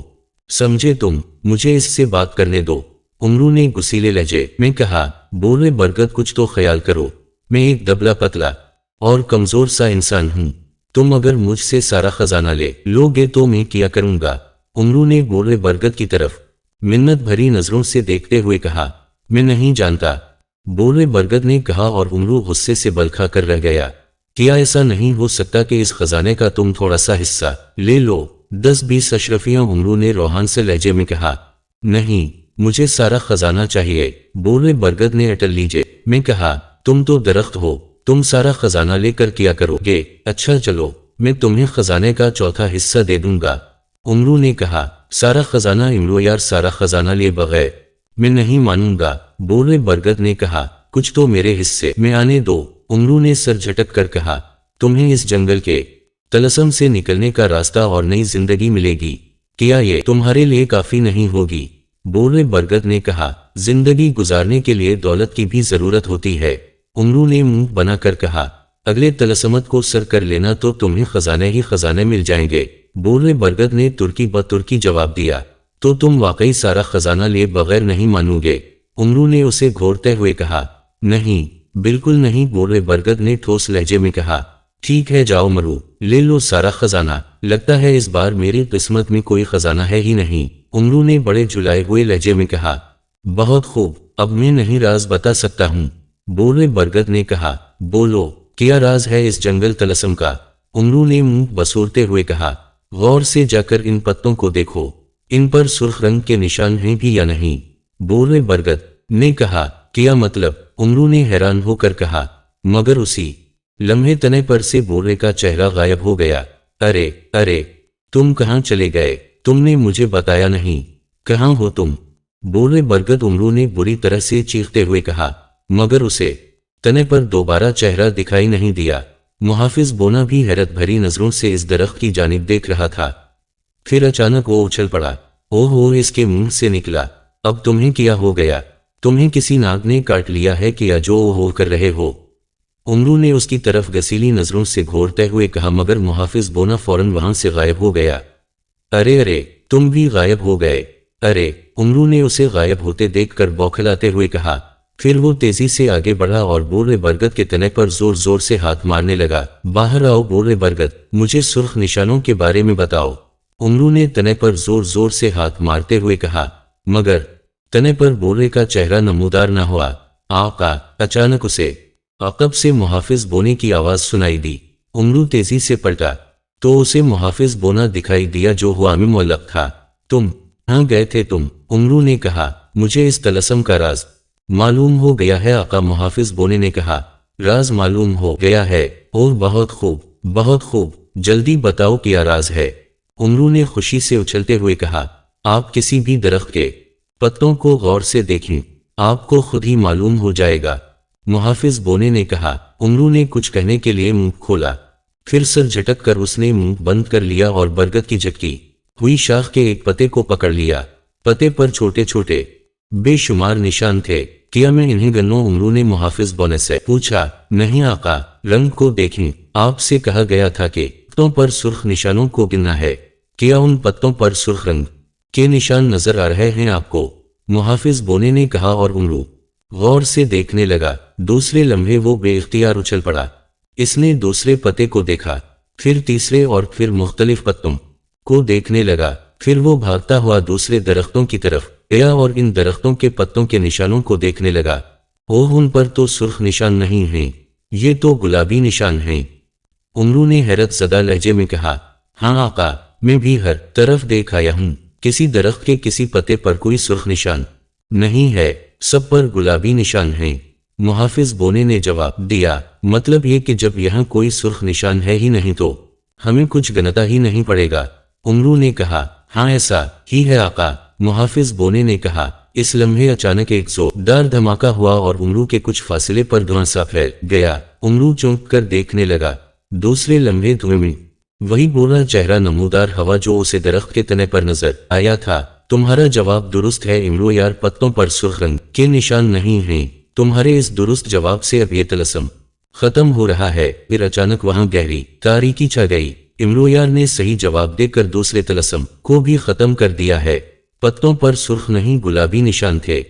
समझे? तुम मुझे इससे बात करने दो। उमरू ने गुस्सीले लहजे में कहा। बोले बरगद, कुछ तो ख्याल करो, मैं एक दबला पतला और कमजोर सा इंसान हूँ। तुम अगर मुझसे सारा खजाना ले लोगे तो मैं क्या करूंगा? उमरू ने बोले बरगद की तरफ मिन्नत भरी नजरों से देखते हुए कहा, मैं नहीं जानता। बोले बरगद ने कहा और उमरू गुस्से से बलखा कर रह गया। क्या ऐसा नहीं हो सकता कि इस खजाने का तुम थोड़ा सा हिस्सा ले लो? 10-20 अशरफियां। उमरू ने रोहान से लहजे में कहा, नहीं, मुझे सारा खजाना चाहिए। बोले बरगद ने अटल लीजे में कहा, तुम तो दरख्त हो, तुम सारा खजाना लेकर क्या करोगे? अच्छा चलो, मैं तुम्हें खजाने का चौथा हिस्सा दे दूंगा। उमरू ने कहा, सारा खजाना? इमरो यार, सारा खजाना लिए बगैर मैं नहीं मानूंगा। बोले बरगद ने कहा, कुछ तो मेरे हिस्से में आने दो। उमरू ने सर झटक कर कहा, तुम्हें इस जंगल के तलस्म से निकलने का रास्ता और नई जिंदगी मिलेगी। क्या ये तुम्हारे लिए काफी नहीं होगी? बोले बरगद ने कहा, जिंदगी गुजारने के लिए दौलत की भी जरूरत होती है। उमरू ने मुंह बनाकर कहा, अगले तलस्मत को सर कर लेना तो तुम्हें खजाने ही खजाने मिल जाएंगे। बोले बरगद ने तुर्की ब तुर्की जवाब दिया, तो तुम वाकई सारा खजाना लिए बगैर नहीं मानोगे? उमरू ने उसे घूरते हुए कहा, नहीं, बिल्कुल नहीं। बोले बरगद ने ठोस लहजे में कहा, ठीक है, जाओ मरू, ले लो सारा खजाना। लगता है इस बार मेरी किस्मत में कोई खजाना है ही नहीं। उमरू ने बड़े झुलाए हुए लहजे में कहा, बहुत खूब, अब मैं नहीं राज बता सकता हूँ। बोले बरगद ने कहा, बोलो, क्या राज है इस जंगल तलस्म का? उमरू ने मुंह बसोरते हुए कहा, गौर से जाकर इन पत्तों को देखो, इन पर सुर्ख रंग के निशान हैं भी या नहीं? बोले बरगद ने कहा, क्या मतलब? उमरू ने हैरान होकर कहा, मगर उसी लम्हे तने पर से बोले का चेहरा गायब हो गया। अरे अरे, तुम कहाँ चले गए? तुमने मुझे बताया नहीं, कहाँ हो तुम? बोले बरगद। उमरू ने बुरी तरह से चीखते हुए कहा, मगर उसे तने पर दोबारा चेहरा दिखाई नहीं दिया। मुहाफिज बोना भी हैरत भरी नजरों से इस दरख्त की जानिब देख रहा था। फिर अचानक वो उछल पड़ा। ओहो, इसके मुंह से निकला, अब तुम्हें क्या हो गया? तुम्हें किसी नाग ने काट लिया है क्या जो ओहो कर रहे हो? उमरू ने उसकी तरफ गसीली नजरों से घूरते हुए कहा, मगर मुहाफिज बोना फौरन वहां से गायब हो गया। अरे अरे, तुम भी गायब हो गए? अरे, उमरू ने उसे गायब होते देखकर बौखलाते हुए कहा। फिर वो तेजी से आगे बढ़ा और बोले बरगद के तने पर जोर जोर से हाथ मारने लगा। बाहर आओ बोले बरगद, मुझे सुर्ख निशानों के बारे में बताओ। उमरू ने तने पर जोर जोर से हाथ मारते हुए कहा, मगर तने पर बोले का चेहरा नमूदार न हुआ। आका, अचानक उसे अकब से मुहाफिज बोने की आवाज सुनाई दी। उमरू तेजी से पलटा तो उसे मुहाफिज बोना दिखाई दिया जो हुआ में मुअल्लक था। तुम कहाँ गए थे तुम? उमरू ने कहा, मुझे इस तलस्म का राज मालूम हो गया है आका। मुहाफिज बोने ने कहा, राज मालूम हो गया है? ओह, बहुत खूब, बहुत खूब, जल्दी बताओ क्या राज है? उमरू ने खुशी से उछलते हुए कहा, आप किसी भी दरख्त के पत्तों को गौर से देखें, आपको खुद ही मालूम हो जाएगा। मुहाफिज बोने ने कहा। उमरू ने कुछ कहने के लिए मुंह खोला, फिर सर झटक कर उसने मुंह बंद कर लिया और बरगद की झटकी हुई शाख के एक पत्ते को पकड़ लिया। पत्ते पर छोटे छोटे बेशुमार निशान थे। क्या मैं इन्हें गन्नों? उमरू ने मुहाफिज बोने से पूछा। नहीं आका, रंग को देखें, आपसे कहा गया था कि पत्तों पर सुर्ख निशानों को गिनना है। क्या उन पत्तों पर सुर्ख रंग के निशान नजर आ रहे हैं आपको? मुहाफिज बोने ने कहा और उमरू गौर से देखने लगा। दूसरे लम्हे वो बेइख्तियार उछल पड़ा। इसने दूसरे पत्ते को देखा, फिर तीसरे और फिर मुख्तलिफ पत्तों को देखने लगा। پھر وہ بھاگتا ہوا دوسرے درختوں کی طرف گیا اور ان درختوں کے پتوں کے نشانوں کو دیکھنے لگا۔ اوہ، ان پر تو سرخ نشان نہیں ہیں، یہ تو گلابی نشان ہیں۔ امرو نے حیرت زدہ لہجے میں کہا، ہاں آقا، میں بھی ہر طرف دیکھ آیا ہوں، کسی درخت کے کسی پتے پر کوئی سرخ نشان نہیں ہے، سب پر گلابی نشان ہیں۔ محافظ بونے نے جواب دیا، مطلب یہ کہ جب یہاں کوئی سرخ نشان ہے ہی نہیں تو ہمیں کچھ گنتا ہی نہیں پڑے گا۔ امرو نے کہا، ہاں ایسا ہی ہے آقا۔ محافظ بونے نے کہا۔ اس لمحے اچانک ایک زوردار دھماکہ ہوا اور امرو کے کچھ فاصلے پر دھواں سا پھیل گیا۔ امرو چونک کر دیکھنے لگا۔ دوسرے لمحے دھویں میں وہی گورا چہرہ نمودار ہوا جو اسے درخت کے تنے پر نظر آیا تھا۔ تمہارا جواب درست ہے امرو یار، پتوں پر سرخ رنگ کے نشان نہیں ہیں۔ تمہارے اس درست جواب سے اب یہ طلسم ختم ہو رہا ہے۔ پھر اچانک وہاں گہری تاریکی چھا گئی۔ امرو یار نے صحیح جواب دے کر دوسرے طلسم کو بھی ختم کر دیا ہے۔ پتوں پر سرخ نہیں گلابی نشان تھے،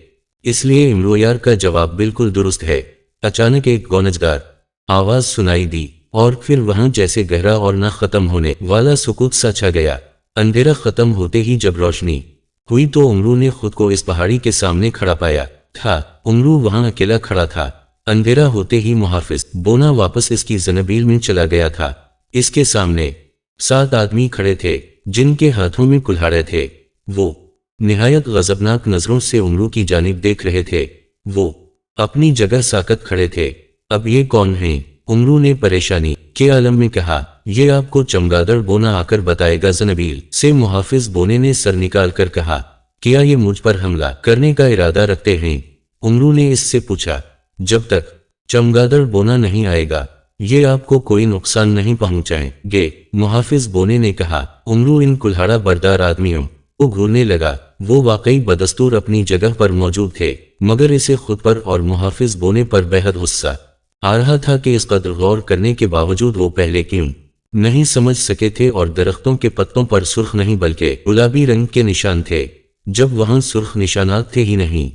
اس لیے امرو یار کا جواب بالکل درست ہے۔ اچانک ایک گونجدار آواز سنائی دی اور پھر وہاں جیسے گہرا اور نہ ختم ہونے والا سکوت سا چھا گیا۔ اندھیرا ختم ہوتے ہی جب روشنی ہوئی تو امرو نے خود کو اس پہاڑی کے سامنے کھڑا پایا تھا۔ امرو وہاں اکیلا کھڑا تھا۔ اندھیرا ہوتے ہی محافظ بونا واپس اس کی زنبیل میں چلا گیا تھا۔ اس کے سامنے 7 آدمی کھڑے تھے جن کے ہاتھوں میں کلہاڑے تھے۔ وہ نہایت غضبناک نظروں سے امرو کی جانب دیکھ رہے تھے۔ وہ اپنی جگہ ساکت کھڑے تھے۔ اب یہ کون ہیں؟ امرو نے پریشانی کے عالم میں کہا، یہ آپ کو چمگادڑ بونا آ کر بتائے گا۔ زنبیل سے محافظ بونے نے سر نکال کر کہا، کیا یہ مجھ پر حملہ کرنے کا ارادہ رکھتے ہیں؟ امرو نے اس سے پوچھا، جب تک چمگادڑ بونا نہیں آئے گا یہ آپ کو کوئی نقصان نہیں پہنچائیں گے۔ محافظ بونے نے کہا۔ امرو ان کلہاڑا بردار آدمیوں کو گھورنے لگا۔ وہ واقعی بدستور اپنی جگہ پر موجود تھے، مگر اسے خود پر اور محافظ بونے پر بہت غصہ آ رہا تھا کہ اس قدر غور کرنے کے باوجود وہ پہلے کیوں نہیں سمجھ سکے تھے، اور درختوں کے پتوں پر سرخ نہیں بلکہ گلابی رنگ کے نشان تھے، جب وہاں سرخ نشانات تھے ہی نہیں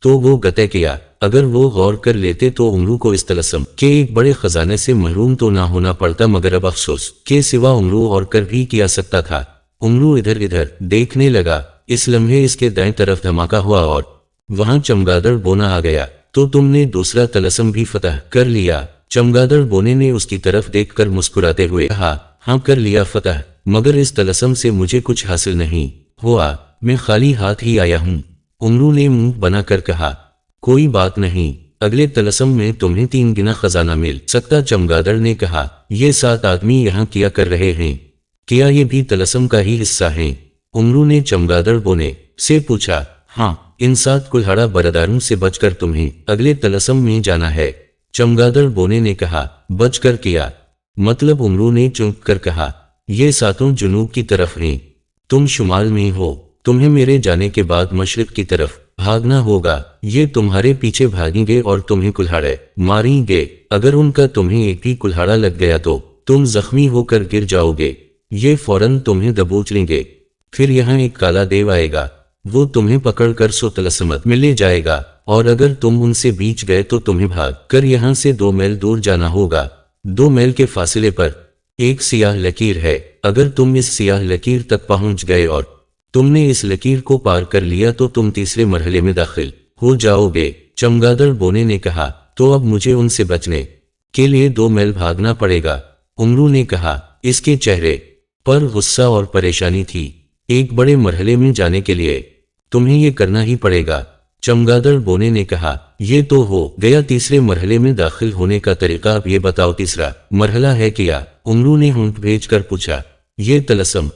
تو وہ گتے کیا۔ اگر وہ غور کر لیتے تو امرو کو اس طلسم کے ایک بڑے خزانے سے محروم تو نہ ہونا پڑتا، مگر اب افسوس کے سوا امرو اور کر بھی کیا سکتا تھا۔ امرو ادھر ادھر دیکھنے لگا۔ اس لمحے اس کے دائیں طرف دھماکہ ہوا اور وہاں چمگادڑ بونا آ گیا۔ تو تم نے دوسرا طلسم بھی فتح کر لیا؟ چمگادڑ بونے نے اس کی طرف دیکھ کر مسکراتے ہوئے کہا، ہاں کر لیا فتح، مگر اس طلسم سے مجھے کچھ حاصل نہیں ہوا، میں خالی ہاتھ ہی آیا ہوں۔ امرو نے منہ بنا کر کہا، کوئی بات نہیں، اگلے طلسم میں تمہیں 3 گنا خزانہ مل سکتا۔ چمگادڑ نے کہا، یہ 7 آدمی یہاں کیا کر رہے ہیں؟ کیا یہ بھی طلسم کا ہی حصہ ہیں؟ امرو نے چمگادڑ بونے سے پوچھا، ہاں، ان 7 کلہاڑا برداروں سے بچ کر تمہیں اگلے طلسم میں جانا ہے۔ چمگادڑ بونے نے کہا، بچ کر کیا مطلب؟ امرو نے چونک کر کہا، یہ 7 جنوب کی طرف ہیں، تم شمال میں ہو، تمہیں میرے جانے کے بعد مشرق کی طرف بھاگنا ہوگا۔ یہ تمہارے پیچھے بھاگیں گے اور تمہیں کلہاڑے ماریں گے، اگر ان کا تمہیں ایک بھی کلہاڑا لگ گیا تو تم زخمی ہو کر گر جاؤ گے، یہ فوراً تمہیں دبوچ لیں گے۔ پھر یہاں ایک کالا دیو آئے گا، وہ تمہیں پکڑ کر طلسمت میں لے جائے گا، اور اگر تم ان سے بیچ گئے تو تمہیں بھاگ کر یہاں سے 2 میل دور جانا ہوگا۔ 2 میل کے فاصلے پر ایک سیاہ لکیر ہے، اگر تم اس سیاہ لکیر تک پہنچ گئے اور تم نے اس لکیر کو پار کر لیا تو تم تیسرے مرحلے میں داخل ہو جاؤ گے۔ چمگادڑ بونے نے کہا، تو اب مجھے ان سے بچنے کے لیے 2 میل بھاگنا پڑے گا؟ امرو نے کہا۔ اس کے چہرے پر غصہ اور پریشانی تھی۔ ایک بڑے مرحلے میں جانے کے لیے تمہیں یہ کرنا ہی پڑے گا۔ چمگادڑ بونے نے کہا، یہ تو ہو گیا تیسرے مرحلے میں داخل ہونے کا طریقہ، اب یہ بتاؤ تیسرا مرحلہ ہے کیا؟ امرو نے ہونٹ بھیج کر پوچھا۔ یہ طلسم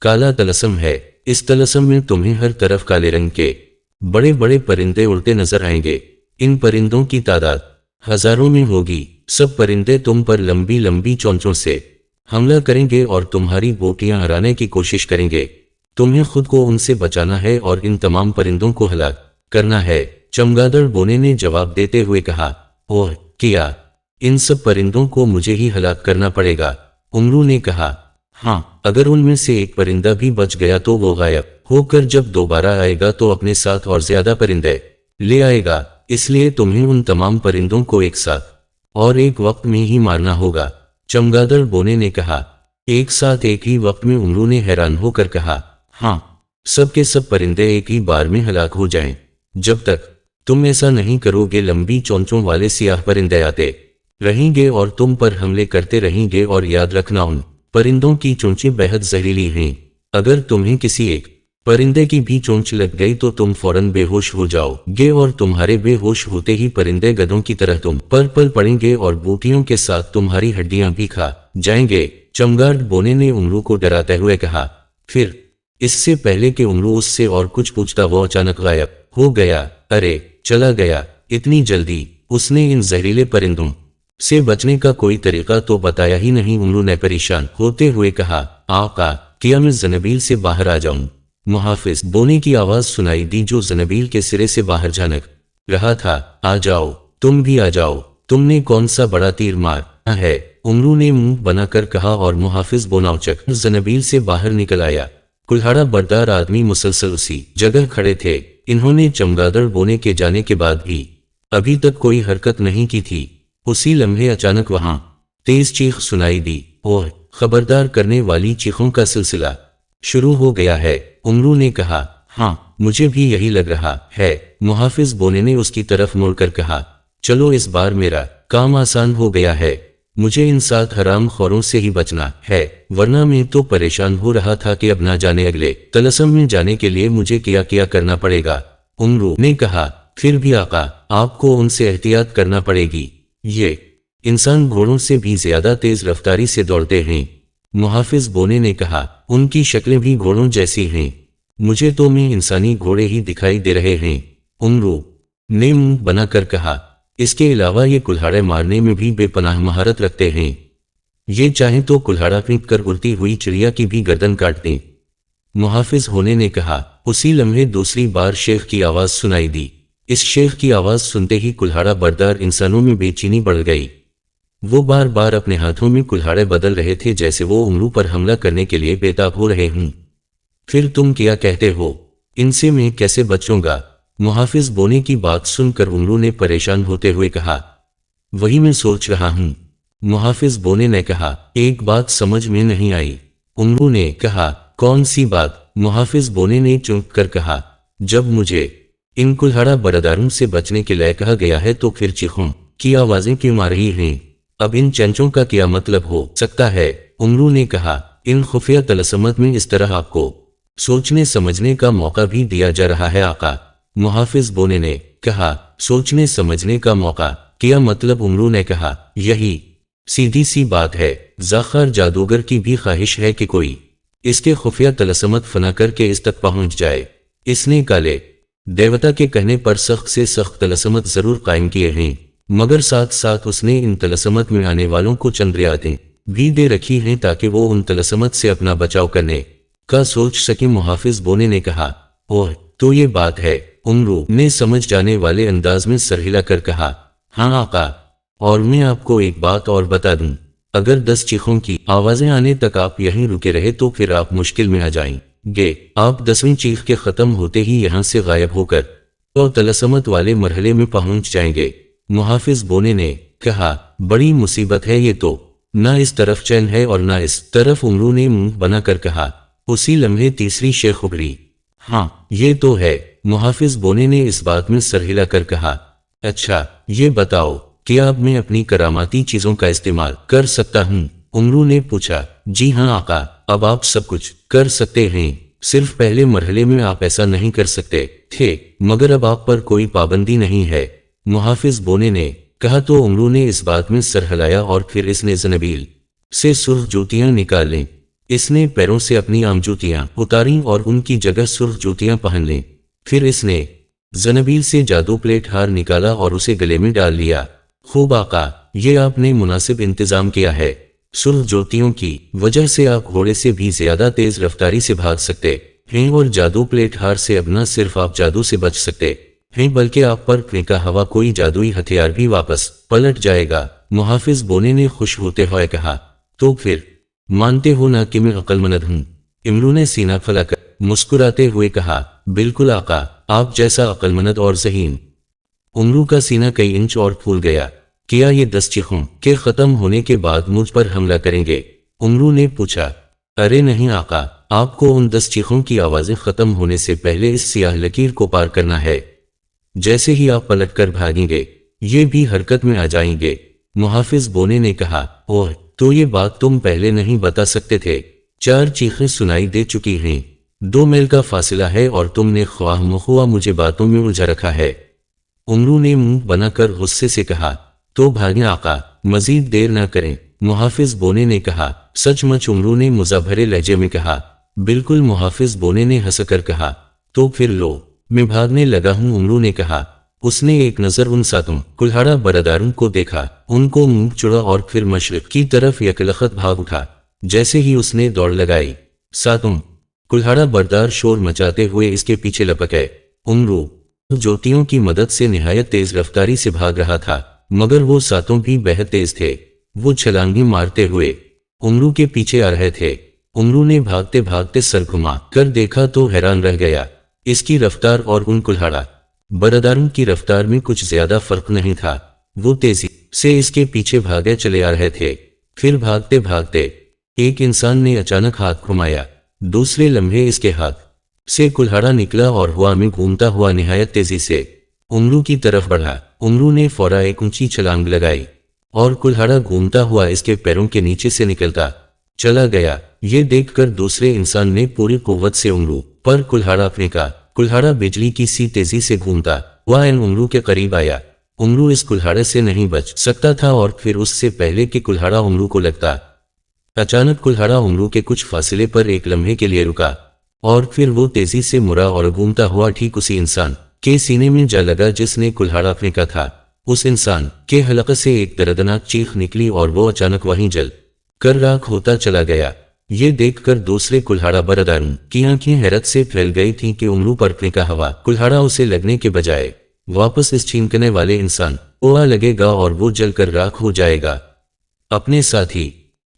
کالا طلسم ہے، اس طلسم میں تمہیں ہر طرف کالے رنگ کے بڑے بڑے پرندے اڑتے نظر آئیں گے۔ ان پرندوں کی تعداد ہزاروں میں ہوگی۔ سب پرندے تم پر لمبی لمبی چونچوں سے حملہ کریں گے اور تمہاری بوٹیاں ہرانے کی کوشش کریں گے۔ تمہیں خود کو ان سے بچانا ہے اور ان تمام پرندوں کو ہلاک کرنا ہے۔ چمگادڑ بونے نے جواب دیتے ہوئے کہا، اوہ کیا ان سب پرندوں کو مجھے ہی ہلاک کرنا پڑے گا؟ امرو نے کہا، ہاں، اگر ان میں سے ایک پرندہ بھی بچ گیا تو وہ غائب ہو کر جب دوبارہ آئے گا تو اپنے ساتھ اور زیادہ پرندے لے آئے گا، اس لیے تمہیں ان تمام پرندوں کو ایک ساتھ اور ایک وقت میں ہی مارنا ہوگا۔ چمگادڑ بونے نے کہا، ایک ساتھ ایک ہی وقت میں؟ امرو نے حیران ہو کر کہا، हाँ, सब के सब परिंदे एक ही बार में हलाक हो जाएं। जब तक तुम ऐसा नहीं करोगे लंबी चोंचों वाले सियाह परिंदे आते रहेंगे और तुम पर हमले करते रहेंगे। और याद रखना, उन परिंदों की चोंचें बेहद जहरीली हैं। अगर तुम्हें किसी एक परिंदे की भी चोंच लग गई तो तुम फौरन बेहोश हो जाओगे और तुम्हारे बेहोश होते ही परिंदे गधों की तरह तुम पर पल पड़ेंगे और बूटियों के साथ तुम्हारी हड्डियां भी खा जाएंगे। चमगादड़ बोने ने उमरू को डराते हुए कहा। फिर इससे पहले कि उमरू उससे और कुछ पूछता वो अचानक गायब हो गया। अरे चला गया इतनी जल्दी? उसने इन जहरीले परिंदों से बचने का कोई तरीका तो बताया ही नहीं। उमरू ने परेशान होते हुए कहा। आका, क्या मैं ज़नबील से बाहर आ जाऊं? मुहाफिज बोने की आवाज सुनाई दी जो ज़नबील के सिरे से बाहर झांक रहा था। आ जाओ, तुम भी आ जाओ। तुमने कौन सा बड़ा तीर मारा है? उमरू ने मुंह बनाकर कहा और मुहाफिज बोनाउचक ज़नबील से बाहर निकल आया। कुल्हाड़ा बरदार आदमी मुसलसल उसी जगह खड़े थे। इन्होंने चमगादड़ बोने के जाने के बाद भी अभी तक कोई हरकत नहीं की थी। उसी लम्हे अचानक वहां तेज चीख सुनाई दी। ओह! खबरदार करने वाली चीखों का सिलसिला शुरू हो गया है। उमरू ने कहा। हाँ, मुझे भी यही लग रहा है। मुहाफिज बोने ने उसकी तरफ मुड़कर कहा। चलो, इस बार मेरा काम आसान हो गया है। मुझे इन 7 हराम खोरों से ही बचना है, वरना मैं तो परेशान हो रहा था कि अब ना जाने अगले तलस्सुम में जाने के लिए मुझे क्या क्या करना पड़ेगा। उमरू ने कहा। फिर भी आका, आपको उनसे एहतियात करना पड़ेगी। ये इंसान घोड़ों से भी ज्यादा तेज रफ्तारी से दौड़ते हैं। मुहाफिज बोने ने कहा। उनकी शक्लें भी घोड़ों जैसी हैं। मुझे तो में इंसानी घोड़े ही दिखाई दे रहे हैं। उमरू ने मुंह बनाकर कहा। इसके अलावा ये कुल्हाड़े मारने में भी बेपनाह महारत रखते हैं। ये चाहे तो कुल्हाड़ा फेंक कर उड़ती हुई चिड़िया की भी गर्दन काट दें। मुहाफिज होने ने कहा। उसी लम्हे दूसरी बार शेख की आवाज सुनाई दी। इस शेख की आवाज सुनते ही कुल्हाड़ा बरदार इंसानों में बेचैनी बढ़ गई। वो बार बार अपने हाथों में कुल्हाड़े बदल रहे थे जैसे वो उमरू पर हमला करने के लिए बेताब हो रहे हूं। फिर तुम क्या कहते हो? इनसे मैं कैसे बचूंगा? मुहाफिज बोने की बात सुनकर उमरू ने परेशान होते हुए कहा। वही मैं सोच रहा हूं। मुहाफिज बोने ने कहा। एक बात समझ में नहीं आई। उमरू ने कहा। कौन सी बात? मुहाफिज बोने ने चुप कर कहा। जब मुझे इन कुल्हाड़ा बरदारों से बचने के लिए कहा गया है तो फिर चीखों की आवाजें क्यों आ रही हैं? अब इन चंचों का क्या मतलब हो सकता है? उमरू ने कहा। इन खुफिया तलस्सुमात में इस तरह आपको सोचने समझने का मौका भी दिया जा रहा है आका। मुहाफिज बोने ने कहा। सोचने समझने का मौका? क्या मतलब? उमरू ने कहा। यही सीधी सी बात है। ज़ाखिर जादूगर की भी ख्वाहिश है कि कोई इसके खुफिया तलस्सुमात फना करके इस तक पहुंच जाए। इसने काले देवता के कहने पर सख्त से सख्त तलस्सुमात जरूर कायम किए हैं, मगर साथ साथ उसने इन तलस्सुमात में आने वालों को चंद रियायतें भी दे रखी हैं ताकि वो उन तलस्सुमात से अपना बचाव करने का सोच सके। मुहाफिज बोने ने कहा। ओह, तो ये बात है? उमरू ने समझ जाने वाले अंदाज में सर हिलाकर कहा। हाँ आका, और मैं आपको एक बात और बता दूं, अगर 10 चीखों की आवाजें आने तक आप यहीं रुके रहे तो फिर आप मुश्किल में आ जाएंगे। आप 10वीं चीख के खत्म होते ही यहां से गायब होकर तो तलस्सुमात वाले मरहले में पहुंच जाएंगे। मुहाफिज बोने ने कहा। बड़ी मुसीबत है ये तो, ना इस तरफ चैन है और ना इस तरफ। उमरू ने मुंह बनाकर कहा। उसी लम्हे तीसरी शेख उभरी। हाँ, ये तो है। मुहाफिज बोने ने इस बात में सर हिलाकर कहा। अच्छा, ये बताओ, क्या अब मैं अपनी करामाती चीजों का इस्तेमाल कर सकता हूँ? उमरू ने पूछा। जी हाँ आका, अब आप सब कुछ कर सकते हैं। सिर्फ पहले मरहले में आप ऐसा नहीं कर सकते थे, मगर अब आप पर कोई पाबंदी नहीं है। मुहाफिज बोने ने कहा। तो उमरू ने इस बात में सर हिलाया और फिर इसने ज़नबील से सुर्ख जूतियां निकाल इसने पैरों से अपनी आम जूतियां उतारी और उनकी जगह सुर्ख जूतियां पहन लें। फिर इसने ज़नबील से जादू प्लेट हार निकाला और उसे गले में डाल लिया। खूब आका, ये आपने मुनासिब इंतजाम किया है। सुर्ख ज्योतियों की वजह से आप घोड़े से भी ज्यादा तेज रफ्तारी से भाग सकते हैं और जादू प्लेट हार से अब न सिर्फ आप जादू से बच सकते हैं बल्कि आप पर फेंका हवा कोई जादुई हथियार भी वापस पलट जाएगा। मुहाफिज बोने ने खुश होते हुए कहा। तो फिर मानते हो ना कि मैं अक्लमंद हूँ? इमरू ने सीना फैलाकर मुस्कुराते हुए कहा। बिल्कुल आका, आप जैसा अक्लमंद और ज़हीन। उमरू का सीना कई इंच और फूल गया। क्या ये 10 चीखों के खत्म होने के बाद मुझ पर हमला करेंगे? उमरू ने पूछा। अरे नहीं आका, आपको उन 10 चीखों की आवाजें खत्म होने से पहले इस सियाह लकीर को पार करना है। जैसे ही आप पलटकर भागेंगे, ये भी हरकत में आ जाएंगे। मुहाफिज बोने ने कहा, ओह, तो ये बात तुम पहले नहीं बता सकते थे। 4 चीखें सुनाई दे चुकी हैं, 2 मील का फासला है और तुमने ख्वाह मखुआ मुझे बातों में उलझा रखा है। उमरू ने मुंह बनाकर गुस्से से कहा, तो भागे आका, मजीद देर न करें। मुहाफिज बोने ने कहा, सचमुच? उमरू ने मुजाभरे लहजे में कहा। बिल्कुल, मुहाफिज बोने ने हंसकर कहा। तो फिर लो, मैं भागने लगा हूं, उमरू ने कहा। उसने एक नजर उन 7 कुल्हाड़ा बरदारों को देखा, उनको मुंह चुड़ा और फिर मशरिक की तरफ यकलखत भाग उठा। जैसे ही उसने दौड़ लगाई, 7 कुल्हाड़ा बरदार शोर मचाते हुए इसके पीछे लपके। उमरू ज्योतियों की मदद से निहायत तेज रफ्तारी से भाग रहा था, मगर वो 7 भी बेहद तेज थे। वो छलांगी मारते हुए उमरू के पीछे आ रहे थे। उमरू ने भागते भागते सर घुमा कर देखा तो हैरान रह गया। इसकी रफ्तार और उन कुल्हाड़ा बरदारों की रफ्तार में कुछ ज्यादा फर्क नहीं था। वो तेजी से इसके पीछे भागे चले आ रहे थे। फिर भागते भागते एक इंसान ने अचानक हाथ घुमाया। दूसरे लम्हे इसके हाथ से कुल्हाड़ा निकला और हवा में घूमता हुआ निहायत तेजी से उमरू की तरफ बढ़ा। उमरू ने फौरा एक ऊंची छलांग लगाई और कुल्हाड़ा घूमता हुआ इसके पैरों के नीचे से निकलता चला गया। ये देखकर दूसरे इंसान ने पूरी कुव्वत से उमरू पर कुल्हाड़ा फेंका। कुल्हाड़ा बिजली की सी तेजी से घूमता हुआ उमरू के करीब आया। उमरू इस कुल्हाड़े से नहीं बच सकता था और फिर उससे पहले कि कुल्हाड़ा उमरू को लगता, अचानक कुल्हाड़ा उमरू के कुछ फासले पर एक लम्हे के लिए रुका और फिर वो तेजी से मुड़ा और घूमता हुआ ठीक उसी इंसान के सीने में जा लगा जिसने कुल्हाड़ा फेंका था। उस इंसान के हलक से एक दर्दनाक चीख निकली और वो अचानक वहीं जल कर राख होता चला गया। ये देखकर दूसरे कुल्हाड़ा बरदारों की आंखें हैरत से फैल गई थीं कि उमरू पर फेंका हवा कुल्हाड़ा उसे लगने के बजाय वापस इस छीनकने वाले इंसान को आ लगेगा और वो जलकर राख हो जाएगा। अपने साथी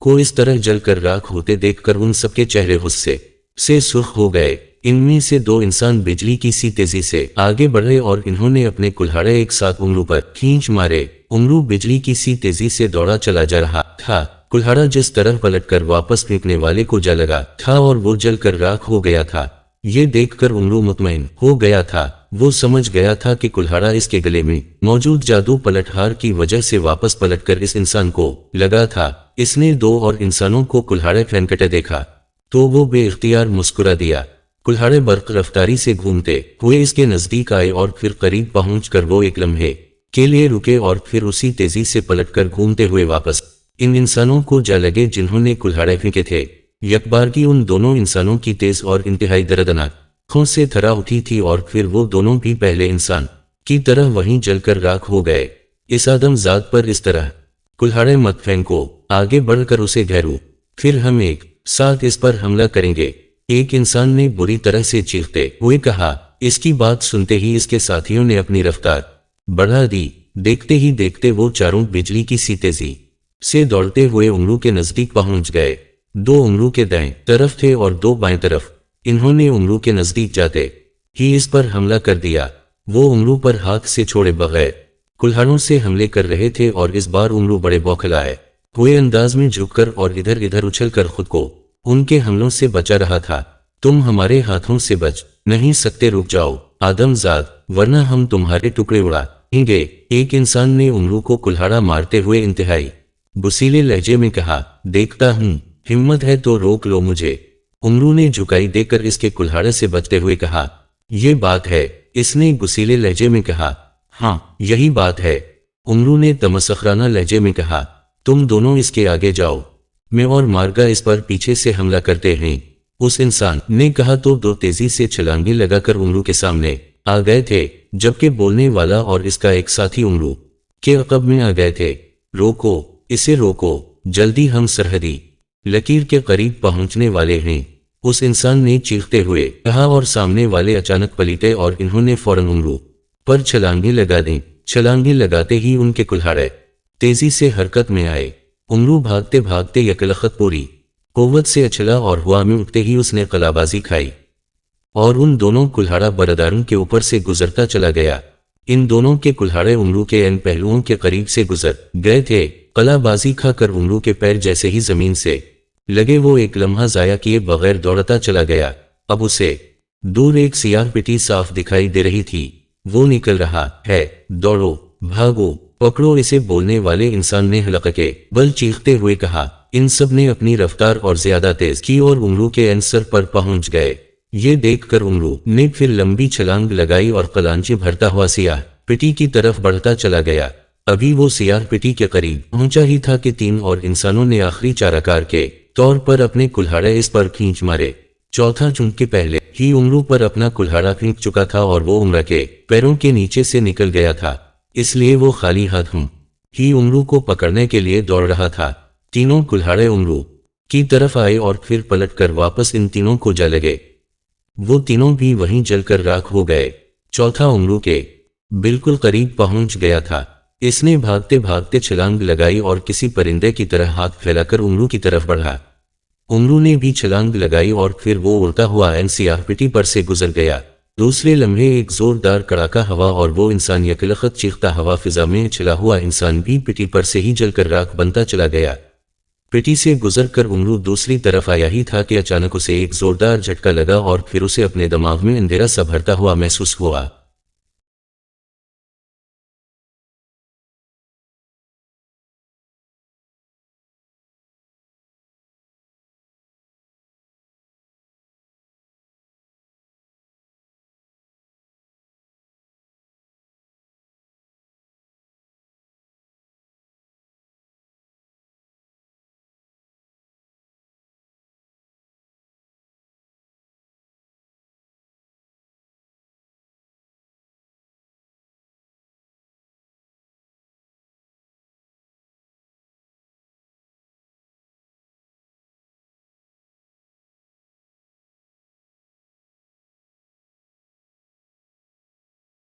को इस तरह जलकर राख होते देखकर उन सबके चेहरे गुस्से से सुर्ख हो गए। इनमें से 2 इंसान बिजली की सी तेजी से आगे बढ़े और इन्होंने अपने कुल्हाड़े एक साथ उमरू पर खींच मारे। उमरू बिजली की सी तेजी से दौड़ा चला जा रहा था। कुल्हाड़ा जिस तरह पलटकर वापस फेंकने वाले को जा लगा था और वो जलकर राख हो गया था। ये देखकर उमरू मुतमईन हो गया था। वो समझ गया था कि कुल्हाड़ा इसके गले में मौजूद जादू पलटहार की वजह से वापस पलटकर इस इंसान को लगा था। इसने 2 और इंसानों को कुल्हाड़े फेंकते देखा तो वो बेइख्तियार मुस्कुरा दिया। कुल्हाड़े बर्क रफ्तारी से घूमते हुए इसके नजदीक आए और फिर करीब पहुंचकर वो एक लम्हे के लिए रुके और फिर उसी तेजी से पलटकर घूमते हुए वापस इन इंसानों को जा लगे जिन्होंने कुल्हाड़े फेंके थे। यकबारगी उन दोनों इंसानों की तेज और इंतहाई दर्दनाक आंखों से थरा उठी थी और फिर वो दोनों भी पहले इंसान की तरह वहीं जलकर राख हो गए। इस आदमजात पर इस तरह कुल्हाड़े मत फेंको, आगे बढ़कर उसे घेरो, फिर हम एक साथ इस पर हमला करेंगे, एक इंसान ने बुरी तरह से चीखते हुए कहा। इसकी बात सुनते ही इसके साथियों ने अपनी रफ्तार बढ़ा दी। देखते ही देखते वो चारों बिजली की सी तेजी से दौड़ते हुए उमरू के नजदीक पहुंच गए। 2 उमरू के दाएं तरफ थे और 2 बाएं तरफ। इन्होंने उमरू के नजदीक जाते ही इस पर हमला कर दिया। वो उमरू पर हाथ से छोड़े बगैर कुल्हाड़ों से हमले कर रहे थे और इस बार उमरू बड़े बौखलाए हुए अंदाज में झुककर और इधर इधर उछलकर खुद को उनके हमलों से बचा रहा था। तुम हमारे हाथों से बच नहीं सकते, रुक जाओ आदमजाद, वरना हम तुम्हारे टुकड़े उड़ाएंगे। एक इंसान ने उमरू को कुल्हाड़ा मारते हुए इंतहाई बुसीले लहजे में कहा। देखता हूं, हिम्मत है तो रोक लो मुझे। उमरू ने झुकाई देकर इसके कुल्हाड़े से बचते हुए कहा। ये बात है, इसने गुस्सीले लहजे में कहा। हाँ, यही बात है, उमरू ने तमसखराना लहजे में कहा। तुम दोनों इसके आगे जाओ, मैं और मार्गा इस पर पीछे से हमला करते हैं। उस इंसान ने कहा तो 2 तेजी से छलांगे लगाकर उमरू के सामने आ गए थे, जबकि बोलने वाला और इसका एक साथी उमरू के अक़ब में आ गए थे। रोको, इसे रोको, जल्दी, हम सरहदी लकीर के करीब पहुंचने वाले हैं, उस इंसान ने चीखते हुए कहा और सामने वाले अचानक पलटे और इन्होंने फौरन उमरू पर छलांगे लगा दी। छलांगे लगाते ही उनके कुल्हाड़े तेजी से हरकत में आए। उमरू भागते भागते यकलखत पूरी कुव्वत से उछला और हवा में उठते ही उसने कलाबाजी खाई और उन दोनों कुल्हाड़ा बरदारों के ऊपर से गुजरता चला गया। इन दोनों के कुल्हाड़े उमरू के इन पहलुओं के करीब से गुजर गए थे। कलाबाजी खाकर उमरू के पैर जैसे ही जमीन से लगे वो एक लम्हा जाया किए बगैर दौड़ता चला गया। अब उसे दूर एक सियाह पिटी साफ दिखाई दे रही थी। वो निकल रहा है, दौड़ो, भागो, पकड़ो इसे। बोलने वाले इंसान ने हलके बल चीखते हुए कहा। इन सब ने अपनी रफ्तार और ज्यादा तेज की और उमरू के आंसर पर पहुंच गए। ये देखकर उमरू ने फिर लंबी छलांग लगाई और कलांचे भरता हुआ सियाह पिटी की तरफ बढ़ता चला गया। अभी वो सियाह पिटी के करीब पहुंचा ही था कि 3 और इंसानों ने आखिरी चाराकार के तौर पर अपने कुल्हाड़े इस पर खींच मारे। चौथा चुंड के पहले ही उमरू पर अपना कुल्हाड़ा खींच चुका था और वो उमरा के पैरों के नीचे से निकल गया था, इसलिए वो खाली हाथ ही उमरू को पकड़ने के लिए दौड़ रहा था। तीनों कुल्हाड़े उमरू की तरफ आए और फिर पलटकर वापस इन तीनों को जा लगे। वो तीनों भी वहीं जलकर राख हो गए। चौथा उमरू के बिल्कुल करीब पहुंच गया था। इसने भागते भागते छलांग लगाई और किसी परिंदे की तरह हाथ फैलाकर उमरू की तरफ बढ़ा। उमरू ने भी छलांग लगाई और फिर वो उड़ता हुआ सियाह पिटी पर से गुजर गया। दूसरे लम्हे एक जोरदार कड़ाका हवा और वो इंसान यकलखत चीखता हवा फिजा में चला हुआ इंसान भी पिटी पर से ही जलकर राख बनता चला गया। पिटी से गुजरकर उमरू दूसरी तरफ आया ही था कि अचानक उसे एक जोरदार झटका लगा और फिर उसे अपने दिमाग में अंधेरा सा भरता हुआ महसूस हुआ।